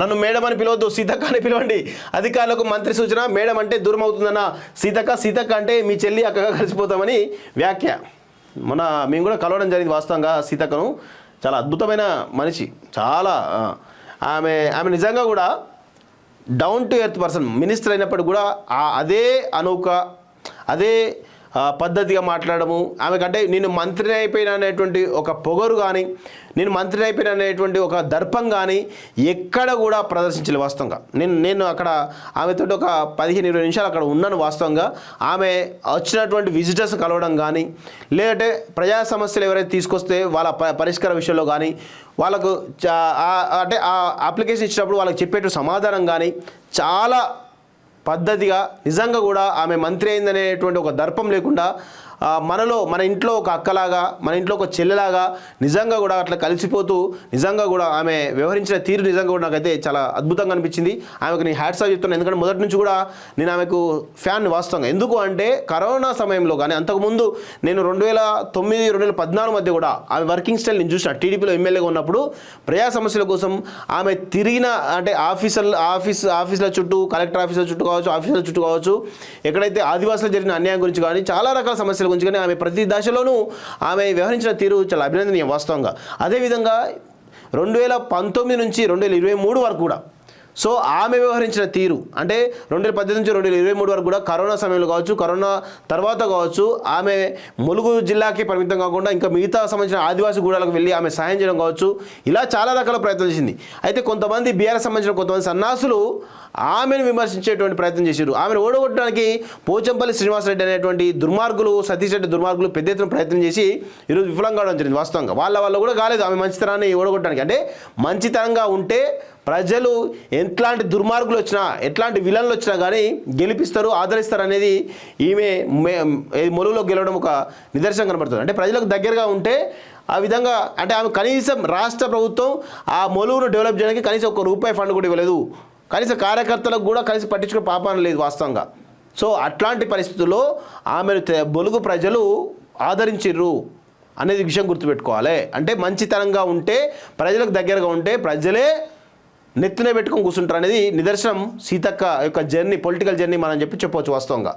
నన్ను మేడం అని పిలవద్దు, సీతక్క అని పిలవండి. అధికారులకు మంత్రి సూచన. మేడం అంటే దూరం అవుతుందన్న సీతక్క అంటే మీ చెల్లి అక్కగా కలిసిపోతామని వ్యాఖ్య. మేము కూడా కలవడం జరిగింది వాస్తవంగా సీతక్కను. చాలా అద్భుతమైన మనిషి, చాలా ఆమె నిజంగా కూడా down to earth person. Minister అయినప్పుడు కూడా అదే అనూక, అదే పద్ధతిగా మాట్లాడము. ఆమెకంటే నేను మంత్రిని అయిపోయిన అనేటువంటి ఒక పొగరు కానీ, నేను మంత్రిని అయిపోయిన అనేటువంటి ఒక దర్పం కానీ ఎక్కడ కూడా ప్రదర్శించలేదు వాస్తవంగా. నేను అక్కడ ఆమెతో ఒక 15-20 నిమిషాలు అక్కడ ఉన్నాను వాస్తవంగా. ఆమె వచ్చినటువంటి విజిటర్స్ కలవడం కానీ, లేదంటే ప్రజా సమస్యలు ఎవరైతే తీసుకొస్తే వాళ్ళ పరిష్కార విషయంలో కానీ, వాళ్ళకు అంటే ఆ అప్లికేషన్ ఇచ్చినప్పుడు వాళ్ళకి చెప్పేట సమాధానం కానీ చాలా పద్ధతిగా, నిజంగా కూడా ఆమె మంత్రి అయిందనేటువంటి ఒక దర్పం లేకుండా మన ఇంట్లో ఒక అక్కలాగా, మన ఇంట్లో ఒక చెల్లెలాగా నిజంగా కూడా అట్లా కలిసిపోతూ నిజంగా కూడా ఆమె వ్యవహరించిన తీరు నిజంగా కూడా నాకైతే చాలా అద్భుతంగా అనిపించింది. ఆమెకు నేను హ్యాట్స్ ఆఫ్ చెప్తున్నాను. ఎందుకంటే మొదటి నుంచి కూడా నేను ఆమెకు ఫ్యాన్ వాస్తవంగా. ఎందుకు అంటే కరోనా సమయంలో కానీ, అంతకుముందు నేను 2009-2014 మధ్య కూడా ఆమె వర్కింగ్ స్టైల్ నేను చూసిన. టీడీపీలో ఎమ్మెల్యేగా ఉన్నప్పుడు ప్రజా సమస్యల కోసం ఆమె తిరిగిన, అంటే ఆఫీసుల చుట్టూ, కలెక్టర్ ఆఫీసుల చుట్టూ కావచ్చు, ఆఫీసుల చుట్టూ కావచ్చు, ఎక్కడైతే ఆదివాసులు జరిగిన అన్యాయం గురించి కానీ చాలా రకాల సమస్యల గురించి కానీ ఆమె ప్రతి దశలోనూ ఆమె వ్యవహరించిన తీరు చాలా అభినందనీయం వాస్తవంగా. అదేవిధంగా 2019 నుంచి 2023 వరకు కూడా ఆమె వ్యవహరించిన తీరు, అంటే 2018 నుంచి 2023 వరకు కూడా కరోనా సమయంలో కావచ్చు, కరోనా తర్వాత కావచ్చు, ఆమె ములుగు జిల్లాకి పరిమితం కాకుండా ఇంకా మిగతా సంబంధించిన ఆదివాసీ గూడాలకు వెళ్ళి ఆమె సాయం చేయడం కావచ్చు, ఇలా చాలా రకాల ప్రయత్నం చేసింది. అయితే కొంతమంది బీఆర్ఎస్ సంబంధించిన కొంతమంది సన్నాసులు ఆమెను విమర్శించేటువంటి ప్రయత్నం చేశారు. ఆమెను ఓడగొట్టడానికి పోచంపల్లి శ్రీనివాసరెడ్డి అనేటువంటి దుర్మార్గులు, సతీష్ రెడ్డి దుర్మార్గులు పెద్ద ఎత్తున ప్రయత్నం చేసి ఈరోజు విఫలం కావడం జరిగింది వాస్తవంగా. వాళ్ళ కూడా కాలేదు ఆమె మంచితనాన్ని ఓడగొట్టడానికి. అంటే మంచితనంగా ఉంటే ప్రజలు ఎట్లాంటి దుర్మార్గులు వచ్చినా, ఎట్లాంటి విలన్లు వచ్చినా కానీ గెలిపిస్తారు, ఆదరిస్తారు అనేది ఈమె మొలుగులో గెలవడం ఒక నిదర్శనం కనబడుతుంది. అంటే ప్రజలకు దగ్గరగా ఉంటే ఆ విధంగా, అంటే ఆమె కనీసం రాష్ట్ర ప్రభుత్వం ఆ మొలుగును డెవలప్ చేయడానికి కనీసం ₹1 ఫండ్ కూడా ఇవ్వలేదు. కనీసం కార్యకర్తలకు కూడా కనీసం పట్టించుకునే పాపాన లేదు వాస్తవంగా. అట్లాంటి పరిస్థితుల్లో ఆమెను బొలుగు ప్రజలు ఆదరించిర్రు అనేది విషయం గుర్తుపెట్టుకోవాలి. అంటే మంచితనంగా ఉంటే, ప్రజలకు దగ్గరగా ఉంటే ప్రజలే నెత్తిన పెట్టుకొని కూర్చుంటారు అనేది నిదర్శనం సీతక్క యొక్క జర్నీ, పొలిటికల్ జర్నీ మనం చెప్పవచ్చు వాస్తవంగా.